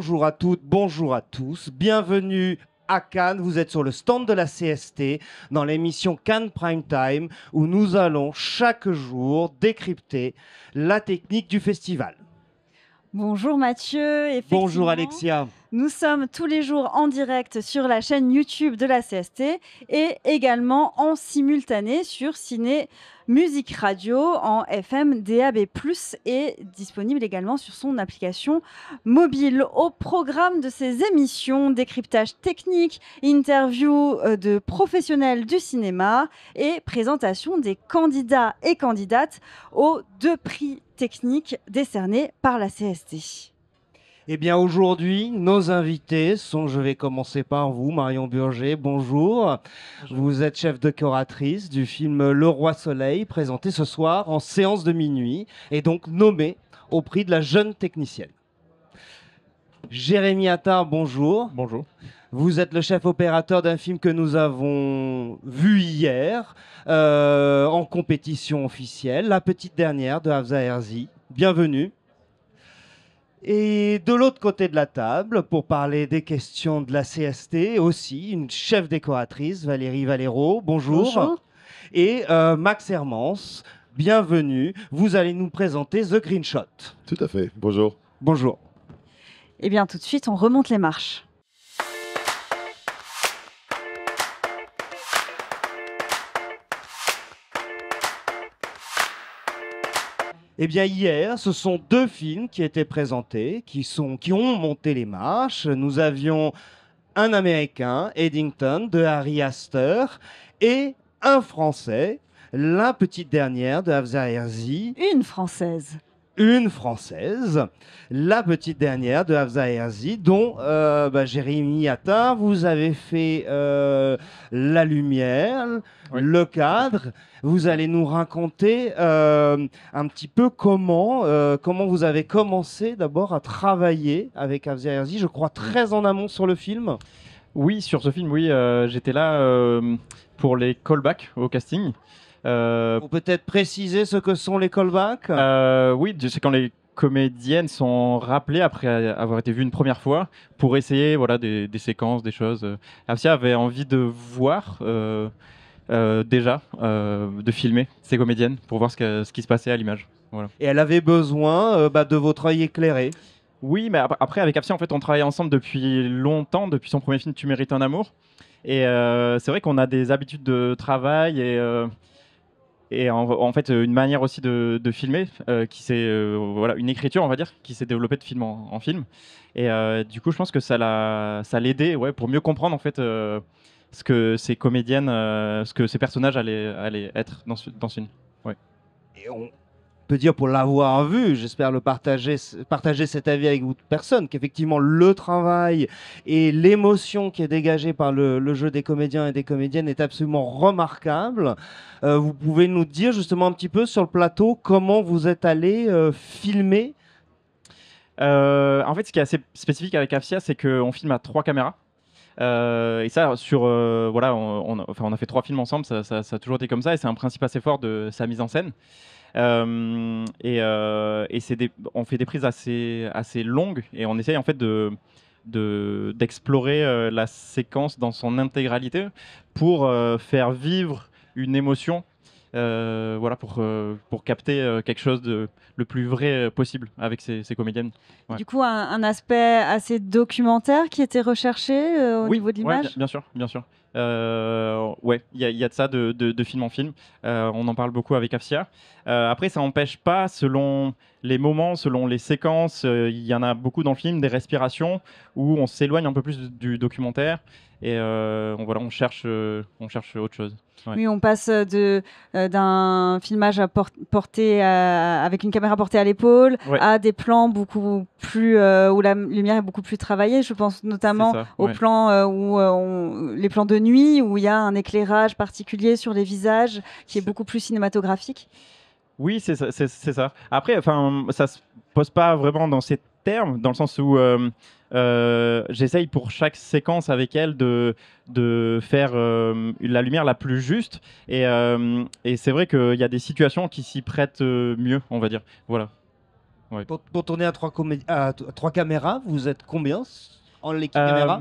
bonjour à toutes, bonjour à tous. Bienvenue à Cannes. Vous êtes sur le stand de la CST dans l'émission Cannes Prime Time où nous allons chaque jour décrypter la technique du festival. Bonjour Mathieu, effectivement, Bonjour Alexia. Nous sommes tous les jours en direct sur la chaîne YouTube de la CST et également en simultané sur Ciné Musique Radio en FM DAB+, et disponible également sur son application mobile. Au programme de ces émissions, décryptage technique, interview de professionnels du cinéma et présentation des candidats et candidates aux 2 prix techniques décernés par la CST. Eh bien aujourd'hui, nos invités sont, je vais commencer par vous, Marion Burger, bonjour. Vous êtes chef décoratrice du film Le Roi Soleil, présenté ce soir en séance de minuit, et donc nommé au prix de la jeune technicienne. Jérémy Attard, bonjour. Bonjour. Vous êtes le chef opérateur d'un film que nous avons vu hier en compétition officielle, La Petite Dernière de Hafsa Herzi. Bienvenue. Et de l'autre côté de la table, pour parler des questions de la CST, aussi une chef décoratrice, Valérie Valero. Bonjour. Bonjour. Et Max Hermans, bienvenue. Vous allez nous présenter The Green Shot. Tout à fait. Bonjour. Bonjour. Eh bien, tout de suite, on remonte les marches. Eh bien, hier, ce sont 2 films qui étaient présentés, qui ont monté les marches. Nous avions un Américain, Eddington, de Harry Astor, et un Français, La Petite Dernière, de Hafsa Herzi. Une Française. Une Française, La Petite Dernière, de Hafsa Herzi, dont Jérémy Attard, vous avez fait la lumière, Oui. le cadre. Vous allez nous raconter un petit peu comment vous avez commencé d'abord à travailler avec Hafsa Herzi, je crois très en amont sur le film. Oui, sur ce film, oui, j'étais là pour les callbacks au casting. Pour peut-être préciser ce que sont les callbacks. Oui, c'est quand les comédiennes sont rappelées après avoir été vues une première fois pour essayer des séquences, des choses. Hafsa avait envie de voir déjà, de filmer ces comédiennes pour voir ce qui se passait à l'image. Voilà. Et elle avait besoin de votre œil éclairé. Oui, mais après avec Hafsa, en fait, on travaille ensemble depuis longtemps, depuis son premier film Tu mérites un amour. Et c'est vrai qu'on a des habitudes de travail et en fait une manière aussi de filmer qui s'est une écriture, on va dire, qui s'est développée de film en film. Et du coup, je pense que ça l'aidait, pour mieux comprendre en fait ce que ces comédiennes, ce que ces personnages allaient être dans ce film. Ouais. Et on peut dire, pour l'avoir vu, j'espère partager cet avis avec vous personne, qu'effectivement le travail et l'émotion qui est dégagée par le jeu des comédiens et des comédiennes est absolument remarquable. Vous pouvez nous dire justement un petit peu sur le plateau comment vous êtes allé filmer? En fait, ce qui est assez spécifique avec Hafsa, c'est qu'on filme à 3 caméras. Et ça, on a fait 3 films ensemble, ça a toujours été comme ça, et c'est un principe assez fort de sa mise en scène. On fait des prises assez longues, et on essaye en fait d'explorer la séquence dans son intégralité pour faire vivre une émotion, pour capter quelque chose de le plus vrai possible avec ces comédiennes. Ouais. Du coup, un aspect assez documentaire qui était recherché au niveau de l'image. Oui, bien sûr. Il y a de ça de film en film. On en parle beaucoup avec Hafsa. Après, ça n'empêche pas, selon les moments, selon les séquences, il y en a beaucoup dans le film, des respirations où on s'éloigne un peu plus du documentaire et on cherche autre chose. Ouais. Oui, on passe d'un filmage porté avec une caméra portée à l'épaule à des plans beaucoup plus où la lumière est beaucoup plus travaillée. Je pense notamment aux plans les plans de nuit où il y a un éclairage particulier sur les visages qui est beaucoup plus cinématographique. Oui, c'est ça. Après, ça se pose pas vraiment dans ces termes, dans le sens où j'essaye pour chaque séquence avec elle de faire la lumière la plus juste. Et c'est vrai qu'il y a des situations qui s'y prêtent mieux, on va dire. Voilà. Ouais. Pour tourner à trois caméras, vous êtes combien en l'équipe caméra?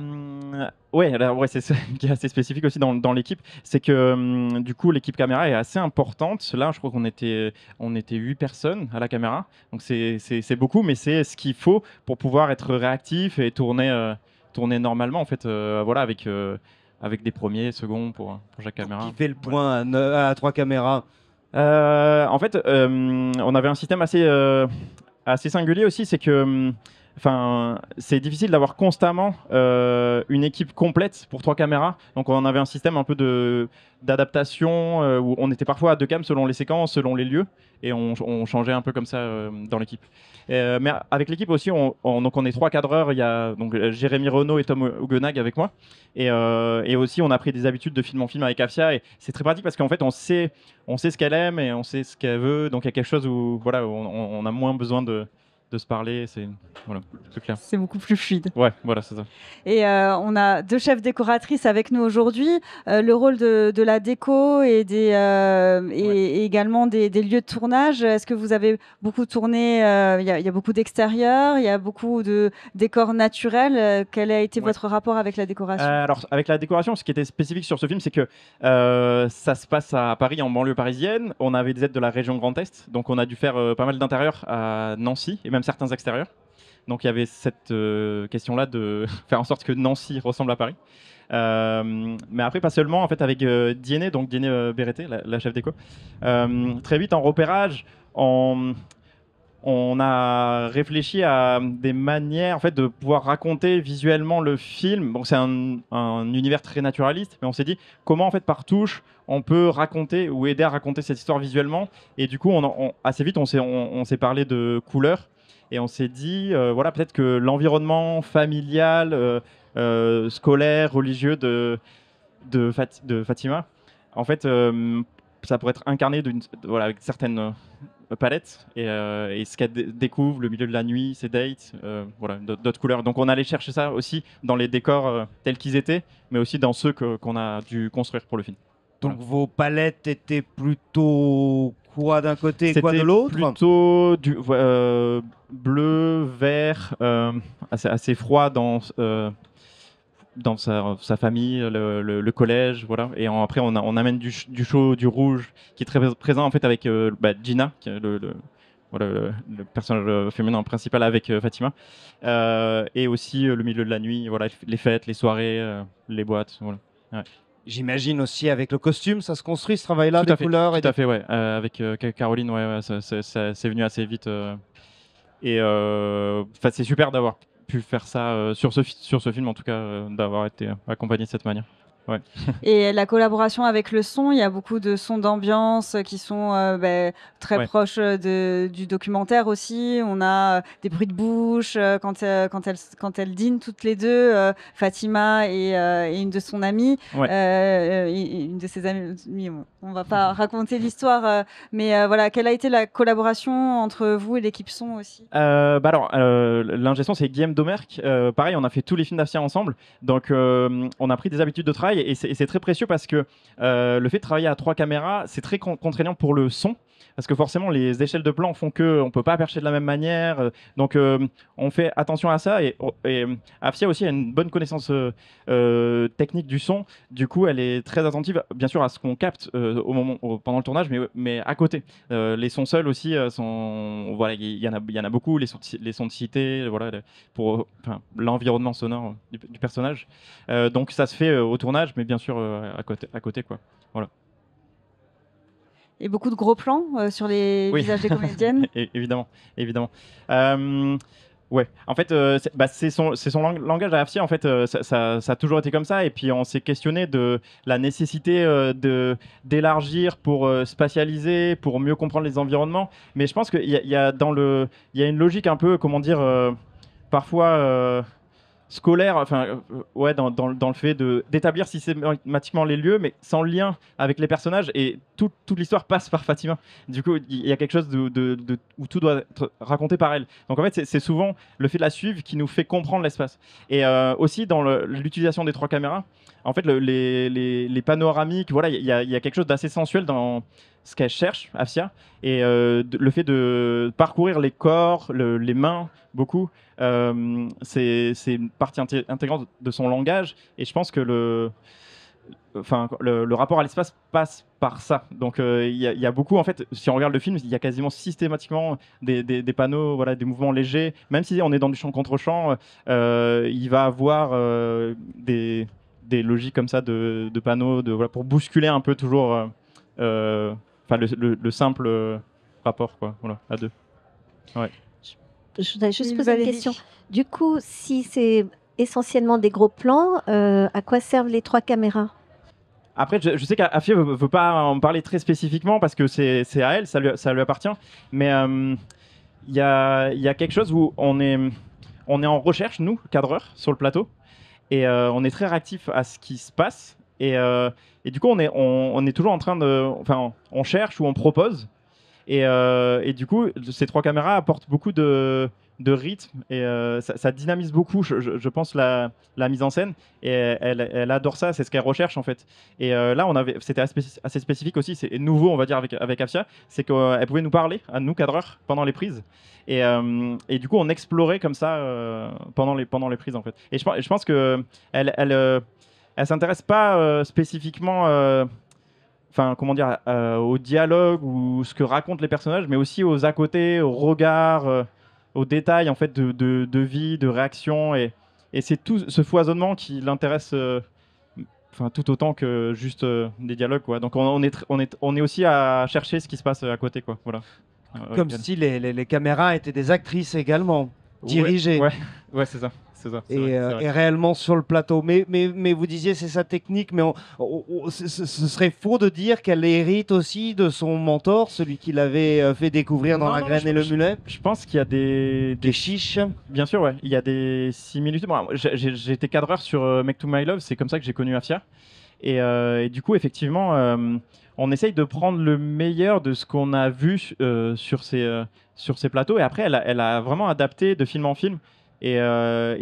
Ouais, alors ouais, c'est ça qui est assez spécifique aussi dans l'équipe, c'est que du coup l'équipe caméra est assez importante. Là, je crois qu'on était 8 personnes à la caméra, donc c'est beaucoup, mais c'est ce qu'il faut pour pouvoir être réactif et tourner normalement en fait, voilà, avec des premiers, seconds pour chaque caméra. Qui fait le point à trois caméras? En fait, on avait un système assez singulier aussi, c'est que c'est difficile d'avoir constamment une équipe complète pour 3 caméras. Donc on avait un système un peu d'adaptation où on était parfois à 2 cams selon les séquences, selon les lieux, et on changeait un peu comme ça dans l'équipe. Mais avec l'équipe aussi, donc on est 3 cadreurs. Il y a donc Jérémy Renaud et Tom Huguenag avec moi, et aussi on a pris des habitudes de film en film avec Afia, et c'est très pratique parce qu'en fait on sait ce qu'elle aime et on sait ce qu'elle veut. Donc il y a quelque chose où voilà, on a moins besoin de se parler, c'est voilà, plus clair. C'est beaucoup plus fluide. Ouais, voilà, c'est ça. Et on a 2 chefs décoratrices avec nous aujourd'hui. Le rôle de la déco et et également des lieux de tournage. Est-ce que vous avez beaucoup tourné? Il y a beaucoup d'extérieur, il y a beaucoup de décors naturels. Quel a été votre rapport avec la décoration? Alors, avec la décoration, ce qui était spécifique sur ce film, c'est que ça se passe à Paris, en banlieue parisienne. On avait des aides de la région Grand Est, donc on a dû faire pas mal d'intérieur à Nancy et même certains extérieurs. Donc il y avait cette question-là de faire en sorte que Nancy ressemble à Paris. Mais après, pas seulement, en fait, avec Diené, donc Diené Bérété, la chef déco. Très vite, en repérage, on a réfléchi à des manières en fait, de pouvoir raconter visuellement le film. Bon, c'est un univers très naturaliste, mais on s'est dit comment en fait, par touche on peut raconter ou aider à raconter cette histoire visuellement. Et du coup, assez vite, on s'est parlé de couleurs. Et on s'est dit, voilà, peut-être que l'environnement familial, scolaire, religieux de Fatima, en fait, ça pourrait être incarné voilà, avec certaines palettes et ce qu'elle découvre, le milieu de la nuit, ses dates, voilà, d'autres couleurs. Donc on allait chercher ça aussi dans les décors tels qu'ils étaient, mais aussi dans ceux qu'on a dû construire pour le film. Donc Voilà. vos palettes étaient plutôt quoi d'un côté et quoi de l'autre? Plutôt bleu, vert, assez froid dans sa famille, le collège, voilà. Et après, on amène du chaud, du rouge, qui est très présent en fait avec Gina, qui est voilà, le personnage féminin principal avec Fatima, et aussi le milieu de la nuit, voilà, les fêtes, les soirées, les boîtes, voilà. Ouais. J'imagine aussi avec le costume, ça se construit ce travail-là, Tout à des couleurs tout à fait, ouais. Avec Caroline, ouais, ça c'est venu assez vite. Et c'est super d'avoir pu faire ça sur ce film, en tout cas, d'avoir été accompagné de cette manière. Ouais. Et la collaboration avec le son, il y a beaucoup de sons d'ambiance qui sont très proches du documentaire aussi. On a des bruits de bouche quand elles dînent toutes les deux, Fatima et une de son amie, une de ses amies. On va pas raconter l'histoire, mais voilà, quelle a été la collaboration entre vous et l'équipe son aussi? Alors, l'ingé son, c'est Guillaume Domergue. Pareil, on a fait tous les films d'Afia ensemble, donc on a pris des habitudes de travail. Et c'est très précieux parce que le fait de travailler à 3 caméras, c'est très contraignant pour le son. Parce que forcément, les échelles de plan font qu'on ne peut pas percher de la même manière. Donc, on fait attention à ça. Et Afia aussi a une bonne connaissance technique du son. Du coup, elle est très attentive, bien sûr, à ce qu'on capte pendant le tournage, mais à côté. Les sons seuls aussi voilà, il y en a beaucoup. Les sons de cité, voilà, pour l'environnement sonore du personnage. Donc, ça se fait au tournage, mais bien sûr à côté, quoi. Voilà. Et beaucoup de gros plans sur les visages des comédiennes. Évidemment. Ouais, en fait, c'est son langage à Afsia. En fait, ça a toujours été comme ça. Et puis, on s'est questionné de la nécessité d'élargir pour spatialiser, pour mieux comprendre les environnements. Mais je pense qu'il y a une logique un peu, comment dire, parfois scolaire, dans le fait d'établir systématiquement les lieux, mais sans lien avec les personnages, et toute l'histoire passe par Fatima. Du coup, il y a quelque chose où tout doit être raconté par elle. Donc en fait, c'est souvent le fait de la suivre qui nous fait comprendre l'espace. Et aussi dans l'utilisation des 3 caméras, en fait, les panoramiques, voilà, il y a quelque chose d'assez sensuel ce qu'elle cherche, Afsia, et le fait de parcourir les corps, les mains, beaucoup, c'est une partie intégrante de son langage, et je pense que le rapport à l'espace passe par ça. Donc il y a beaucoup, en fait, si on regarde le film, il y a quasiment systématiquement des panneaux, voilà, des mouvements légers, même si on est dans du champ contre champ, il va avoir des logiques comme ça de panneaux, voilà, pour bousculer un peu toujours le simple rapport, quoi, voilà, à deux. Ouais. Je voudrais juste Oui, poser une Valérie. question. Du coup, si c'est essentiellement des gros plans, à quoi servent les 3 caméras? Après, je sais qu'Afia ne veut pas en parler très spécifiquement parce que c'est à elle, ça lui appartient. Mais il y a quelque chose où on est en recherche, nous, cadreurs, sur le plateau. Et on est très réactif à ce qui se passe. Et du coup, on est toujours en train de... Enfin, on cherche ou on propose. Et du coup, ces 3 caméras apportent beaucoup de rythme et ça dynamise beaucoup, je pense, la mise en scène. Et elle adore ça, c'est ce qu'elle recherche en fait. Et là, c'était assez spécifique aussi, c'est nouveau, on va dire, avec Afsia, c'est qu'elle pouvait nous parler, à nous, cadreurs, pendant les prises. Et du coup, on explorait comme ça pendant les prises en fait. Et je pense qu'elle elle s'intéresse pas spécifiquement. Enfin, comment dire, au dialogue ou ce que racontent les personnages, mais aussi aux à côté, aux regards, aux détails en fait de vie, de réaction, et c'est tout ce foisonnement qui l'intéresse, tout autant que juste des dialogues, quoi. Donc on est aussi à chercher ce qui se passe à côté, quoi. Voilà. Comme si les caméras étaient des actrices également, dirigées. Ouais, c'est ça. C'est vrai, Et réellement sur le plateau. Mais vous disiez c'est sa technique, mais ce serait faux de dire qu'elle hérite aussi de son mentor, celui qui l'avait fait découvrir dans La Graine et le Mulet. Je pense qu'il y a des chiches. Bien sûr, ouais. Il y a des similitudes. Bon, j'ai été cadreur sur Make to My Love, c'est comme ça que j'ai connu Afia. Et du coup, effectivement, on essaye de prendre le meilleur de ce qu'on a vu sur ces plateaux. Et après, elle a vraiment adapté de film en film. Et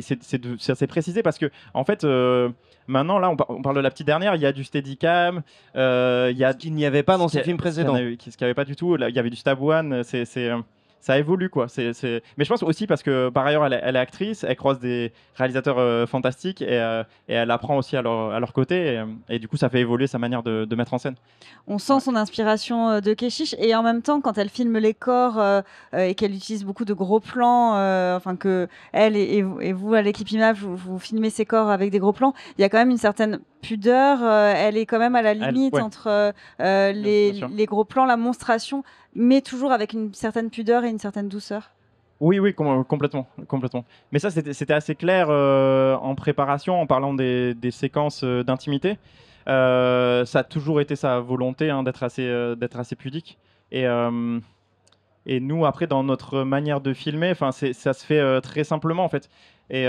c'est assez précisé parce que en fait maintenant là on parle de la petite dernière, il y a du Steadicam, il y a ce qu'il n'y avait pas dans ses films précédents, ce qu'il n'y avait pas du tout. Là, il y avait du Stab One, ça évolue, quoi. Mais je pense aussi parce que par ailleurs elle est actrice, elle croise des réalisateurs fantastiques et elle apprend aussi à leur côté et du coup ça fait évoluer sa manière de mettre en scène. On sent son inspiration de Keshish, et en même temps quand elle filme les corps et qu'elle utilise beaucoup de gros plans, que elle et vous à l'équipe IMAF vous filmez ces corps avec des gros plans, il y a quand même une certaine pudeur, elle est quand même à la limite entre les gros plans, la monstration, mais toujours avec une certaine pudeur et une certaine douceur. Oui, complètement. Mais ça, c'était assez clair en préparation, en parlant des séquences d'intimité. Ça a toujours été sa volonté d'être assez pudique. Et nous, après, dans notre manière de filmer, ça se fait très simplement, en fait. Et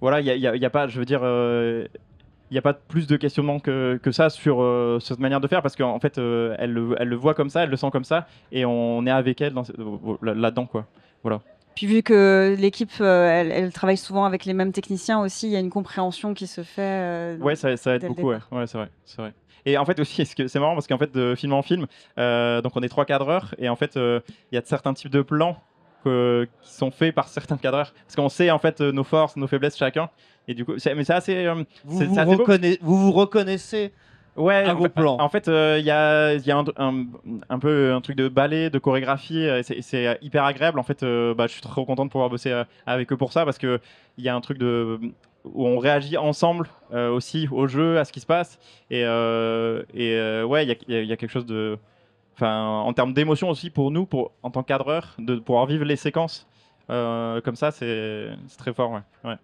voilà, il y a pas, je veux dire... il n'y a pas plus de questionnement que ça sur cette manière de faire, parce qu'en fait, elle le voit comme ça, elle le sent comme ça, et on est avec elle là-dedans, quoi. Voilà. Puis vu que l'équipe, elle travaille souvent avec les mêmes techniciens aussi, il y a une compréhension qui se fait. Ouais, ça aide beaucoup, ouais, c'est vrai. Et en fait aussi, c'est marrant parce qu'en fait, de film en film, donc on est 3 cadreurs, et en fait, il y a certains types de plans qui sont faits par certains cadreurs, parce qu'on sait en fait nos forces, nos faiblesses chacun. Et du coup, mais c'est assez. Vous vous reconnaissez. Ouais, à vos plans. En fait, il y a un peu un truc de ballet, de chorégraphie, et c'est hyper agréable. En fait, je suis trop content de pouvoir bosser avec eux pour ça, parce qu'il y a un truc où on réagit ensemble aussi au jeu, à ce qui se passe. Et ouais, il y a quelque chose de. En termes d'émotion aussi pour nous, en tant que cadreur, de pouvoir vivre les séquences comme ça, c'est très fort. Ouais.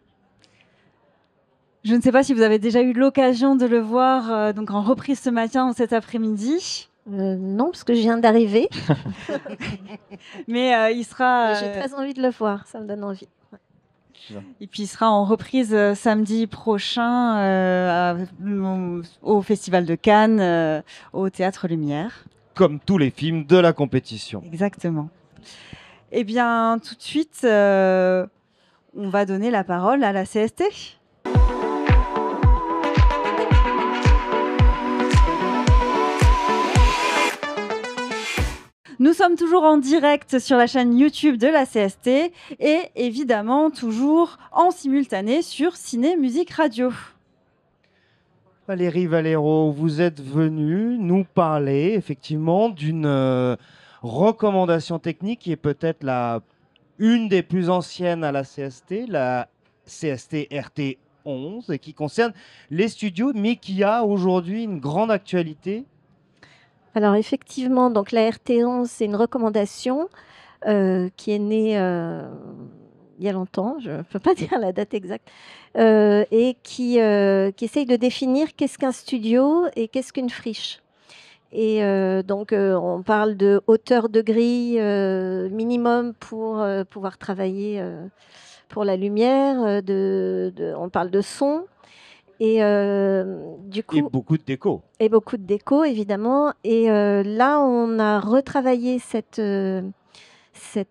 Je ne sais pas si vous avez déjà eu l'occasion de le voir donc en reprise ce matin ou cet après-midi. Non, parce que je viens d'arriver. Mais il sera... J'ai très envie de le voir, ça me donne envie. Ouais. Et puis il sera en reprise samedi prochain au Festival de Cannes, au Théâtre Lumière. Comme tous les films de la compétition. Exactement. Eh bien, tout de suite, on va donner la parole à la CST. Nous sommes toujours en direct sur la chaîne YouTube de la CST et évidemment toujours en simultané sur Ciné Musique Radio. Valérie Valero, vous êtes venue nous parler effectivement d'une recommandation technique qui est peut-être une des plus anciennes à la CST RT 11, et qui concerne les studios, mais qui a aujourd'hui une grande actualité. Alors effectivement, donc la RT11, c'est une recommandation qui est née il y a longtemps, je ne peux pas dire la date exacte, et qui essaye de définir qu'est-ce qu'un studio et qu'est-ce qu'une friche. Et donc on parle de hauteur de grille minimum pour pouvoir travailler pour la lumière, on parle de son. Et du coup, Et beaucoup de déco. Et beaucoup de déco, évidemment. Et là, on a retravaillé cette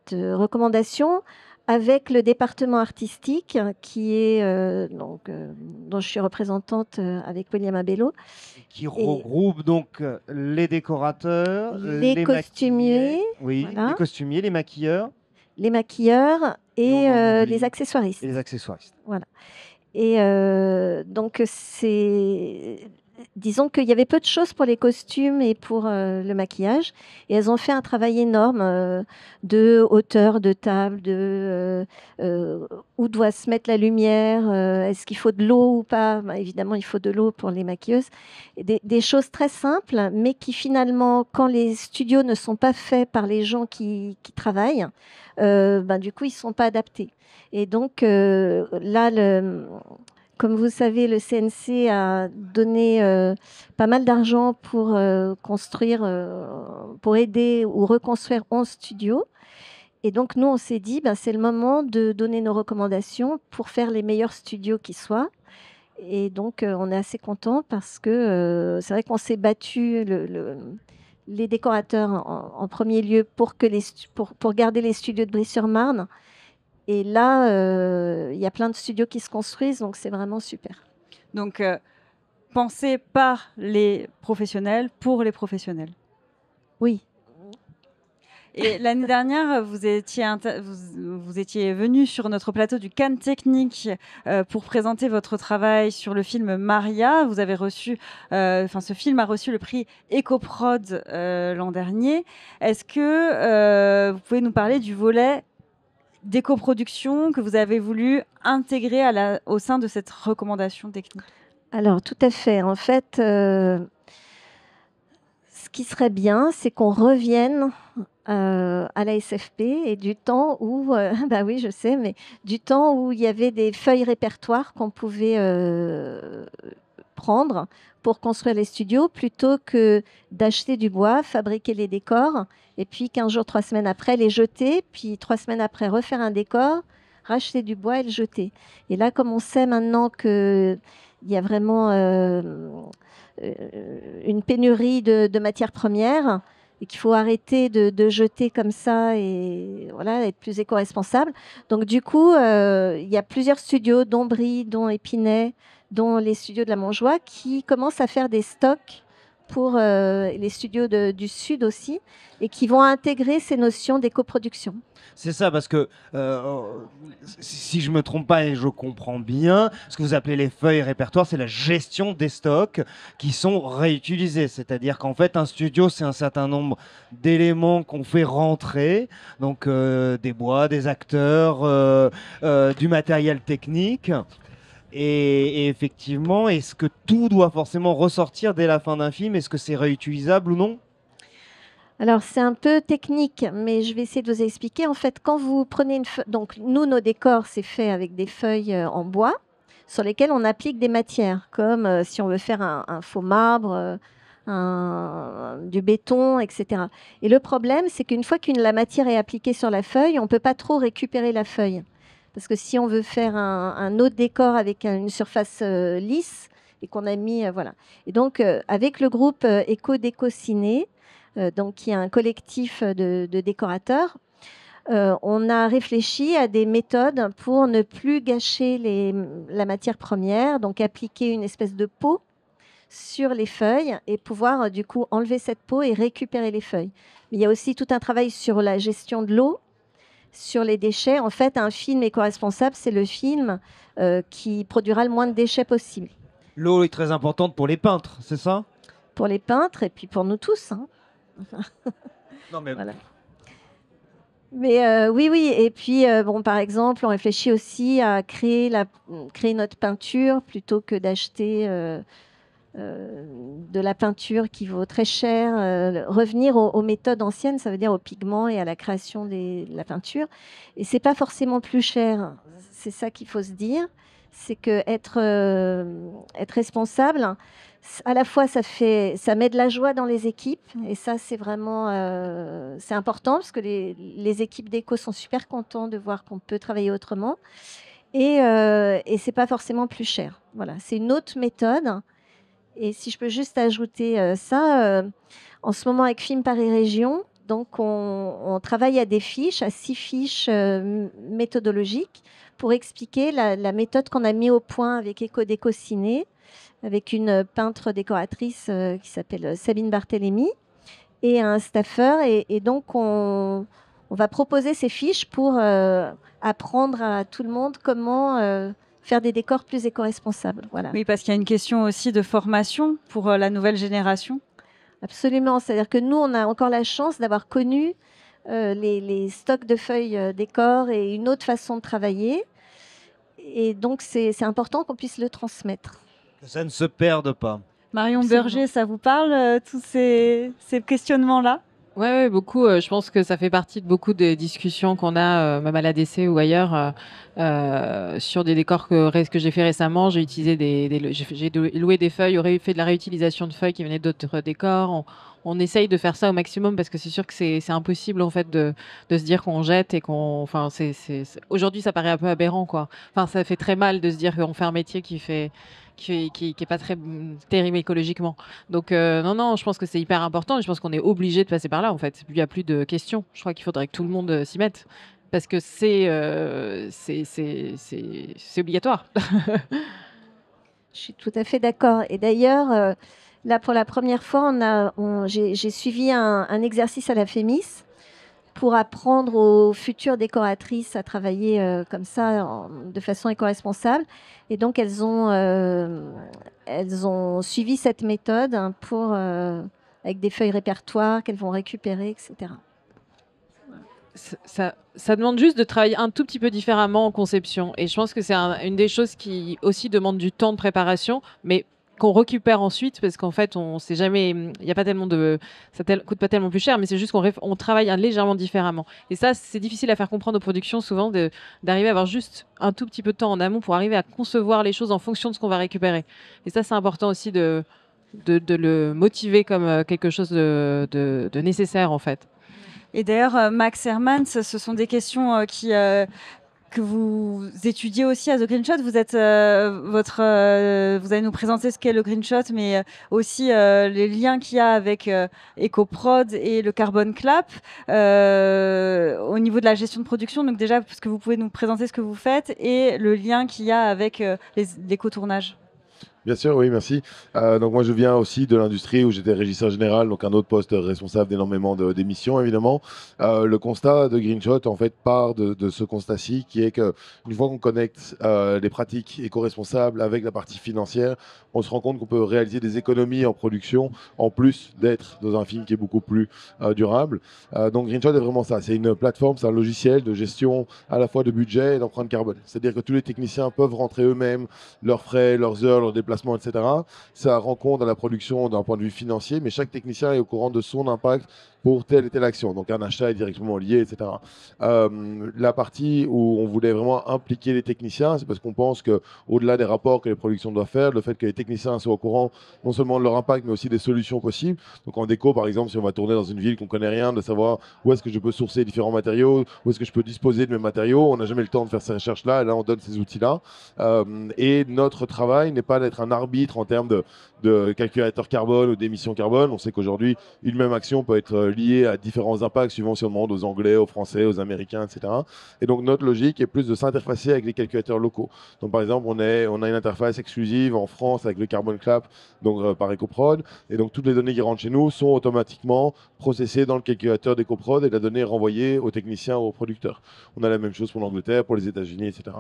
recommandation avec le département artistique, qui est dont je suis représentante avec William Abello. Qui regroupe donc les décorateurs, les costumiers, oui, voilà. Les costumiers, les maquilleurs et les accessoiristes. Et les accessoiristes. Voilà. Et donc, disons qu'il y avait peu de choses pour les costumes et pour le maquillage. Et elles ont fait un travail énorme de hauteur de table, où doit se mettre la lumière, est-ce qu'il faut de l'eau ou pas. Évidemment, il faut de l'eau pour les maquilleuses. Des choses très simples, mais qui finalement, quand les studios ne sont pas faits par les gens qui travaillent, du coup, ils ne sont pas adaptés. Et donc, là, comme vous savez, le CNC a donné pas mal d'argent pour construire, pour aider ou reconstruire 11 studios. Et donc, nous, on s'est dit, c'est le moment de donner nos recommandations pour faire les meilleurs studios qui soient. Et donc, on est assez contents parce que c'est vrai qu'on s'est battu, les décorateurs en premier lieu, pour garder les studios de Brie-sur-Marne. Et là, il y a plein de studios qui se construisent, donc c'est vraiment super. Donc, pensé par les professionnels, pour les professionnels. Oui. Et l'année dernière, vous étiez venu sur notre plateau du Cannes Technique pour présenter votre travail sur le film Maria. Vous avez reçu, ce film a reçu le prix EcoProd l'an dernier. Est-ce que vous pouvez nous parler du volet d'éco-production que vous avez voulu intégrer au sein de cette recommandation technique? Alors, tout à fait. En fait, ce qui serait bien, c'est qu'on revienne à la SFP et du temps où, oui, je sais, mais du temps où il y avait des feuilles répertoires qu'on pouvait prendre pour construire les studios, plutôt que d'acheter du bois, fabriquer les décors, et puis 15 jours, 3 semaines après, les jeter, puis 3 semaines après, refaire un décor, racheter du bois et le jeter. Et là, comme on sait maintenant qu'il y a vraiment une pénurie de matières premières, et qu'il faut arrêter de jeter comme ça et voilà, être plus éco-responsable. Donc du coup, il y a plusieurs studios, dont Brie, dont Épinay, dont les studios de la Montjoie, qui commencent à faire des stocks pour les studios du Sud aussi, et qui vont intégrer ces notions d'éco-production. C'est ça, parce que si je ne me trompe pas et je comprends bien, ce que vous appelez les feuilles répertoires, c'est la gestion des stocks qui sont réutilisés. C'est-à-dire qu'en fait, un studio, c'est un certain nombre d'éléments qu'on fait rentrer, donc des bois, des acteurs, du matériel technique. Et effectivement, est-ce que tout doit forcément ressortir dès la fin d'un film? Est-ce que c'est réutilisable ou non? Alors, c'est un peu technique, mais je vais essayer de vous expliquer. En fait, quand vous prenez une feuille, donc nous, nos décors, c'est fait avec des feuilles en bois sur lesquelles on applique des matières, comme si on veut faire un faux marbre, du béton, etc. Et le problème, c'est qu'une fois que la matière est appliquée sur la feuille, on ne peut pas trop récupérer la feuille. Parce que si on veut faire un autre décor avec une surface lisse, et qu'on a mis... voilà. Et donc, avec le groupe Éco-Déco Ciné, donc qui est un collectif de décorateurs, on a réfléchi à des méthodes pour ne plus gâcher la matière première, donc appliquer une espèce de peau sur les feuilles et pouvoir du coup enlever cette peau et récupérer les feuilles. Mais il y a aussi tout un travail sur la gestion de l'eau, sur les déchets. En fait, un film éco-responsable, c'est le film qui produira le moins de déchets possible. L'eau est très importante pour les peintres, c'est ça? Pour les peintres et puis pour nous tous. Hein. Non, mais Voilà. Mais oui, oui. Et puis, bon, par exemple, on réfléchit aussi à créer notre peinture plutôt que d'acheter de la peinture qui vaut très cher. Revenir aux méthodes anciennes, ça veut dire aux pigments et à la création de la peinture. Et c'est pas forcément plus cher. C'est ça qu'il faut se dire. C'est que être responsable, à la fois ça met de la joie dans les équipes et ça c'est vraiment c'est important parce que les équipes d'éco sont super contents de voir qu'on peut travailler autrement et c'est pas forcément plus cher. Voilà, c'est une autre méthode. Et si je peux juste ajouter ça, en ce moment avec Film Paris Région, donc on travaille à 6 fiches méthodologiques pour expliquer la méthode qu'on a mis au point avec Éco Ciné, avec une peintre décoratrice qui s'appelle Sabine Barthélémy et un staffeur. Et donc on va proposer ces fiches pour apprendre à tout le monde comment faire des décors plus éco-responsables. Voilà. Oui, parce qu'il y a une question aussi de formation pour la nouvelle génération. Absolument. C'est-à-dire que nous, on a encore la chance d'avoir connu les stocks de feuilles décor et une autre façon de travailler. Et donc, c'est important qu'on puisse le transmettre. que ça ne se perde pas. Marion Absolument. Berger, ça vous parle, tous ces questionnements-là? Ouais, beaucoup. Je pense que ça fait partie de beaucoup des discussions qu'on a, même à l'ADC ou ailleurs, sur des décors que j'ai fait récemment. J'ai utilisé j'ai loué des feuilles, fait de la réutilisation de feuilles qui venaient d'autres décors. On essaye de faire ça au maximum parce que c'est sûr que c'est impossible en fait de se dire qu'on jette et qu'on. Enfin, aujourd'hui, ça paraît un peu aberrant, quoi. Enfin, ça fait très mal de se dire qu'on fait un métier qui est pas très terrible écologiquement. Donc non, je pense que c'est hyper important et je pense qu'on est obligé de passer par là en fait. Il n'y a plus de questions. Je crois qu'il faudrait que tout le monde s'y mette parce que c'est obligatoire. Je suis tout à fait d'accord. Et d'ailleurs, là, pour la première fois, j'ai suivi un exercice à la FEMIS pour apprendre aux futures décoratrices à travailler comme ça, de façon éco-responsable. Et donc, elles ont suivi cette méthode avec des feuilles répertoires qu'elles vont récupérer, etc. Ça demande juste de travailler un tout petit peu différemment en conception. Et je pense que c'est une des choses qui aussi demande du temps de préparation, mais qu'on récupère ensuite parce qu'en fait on sait jamais, il y a pas tellement coûte pas tellement plus cher, mais c'est juste qu'on travaille légèrement différemment et ça c'est difficile à faire comprendre aux productions souvent d'arriver à avoir juste un tout petit peu de temps en amont pour arriver à concevoir les choses en fonction de ce qu'on va récupérer et ça c'est important aussi de le motiver comme quelque chose de nécessaire en fait. Et d'ailleurs, Max Hermans, ce sont des questions que vous étudiez aussi à The Green Shot. Vous allez nous présenter ce qu'est le Green Shot, mais aussi les liens qu'il y a avec EcoProd et le Carbon Clap au niveau de la gestion de production. Donc déjà, est-ce que vous pouvez nous présenter ce que vous faites et le lien qu'il y a avec l'éco-tournage? Bien sûr, oui, merci. Donc moi, je viens aussi de l'industrie où j'étais régisseur général, donc un autre poste responsable d'énormément d'émissions, évidemment. Le constat de Greenshot, en fait, part de ce constat-ci, qui est qu'une fois qu'on connecte les pratiques éco-responsables avec la partie financière, on se rend compte qu'on peut réaliser des économies en production, en plus d'être dans un film qui est beaucoup plus durable. Donc Greenshot est vraiment ça. C'est une plateforme, c'est un logiciel de gestion à la fois de budget et d'empreinte carbone. C'est-à-dire que tous les techniciens peuvent rentrer eux-mêmes leurs frais, leurs heures, leurs déplacements, etc. Ça rend compte à la production d'un point de vue financier, mais chaque technicien est au courant de son impact pour telle et telle action. Donc un achat est directement lié, etc. La partie où on voulait vraiment impliquer les techniciens, c'est parce qu'on pense qu'au-delà des rapports que les productions doivent faire, le fait que les techniciens soient au courant non seulement de leur impact, mais aussi des solutions possibles. Donc en déco, par exemple, si on va tourner dans une ville qu'on ne connaît rien, de savoir où est-ce que je peux sourcer différents matériaux, où est-ce que je peux disposer de mes matériaux. On n'a jamais le temps de faire ces recherches-là, et là on donne ces outils-là. Et notre travail n'est pas d'être un arbitre en termes de calculateur carbone ou d'émissions carbone. On sait qu'aujourd'hui, une même action peut être liées à différents impacts suivant si on demande aux Anglais, aux Français, aux Américains, etc. Et donc notre logique est plus de s'interfacer avec les calculateurs locaux. Donc par exemple, on a une interface exclusive en France avec le Carbon Clap, donc par EcoProd, et donc toutes les données qui rentrent chez nous sont automatiquement processées dans le calculateur d'EcoProd et la donnée est renvoyée aux techniciens ou aux producteurs. On a la même chose pour l'Angleterre, pour les États-Unis, etc.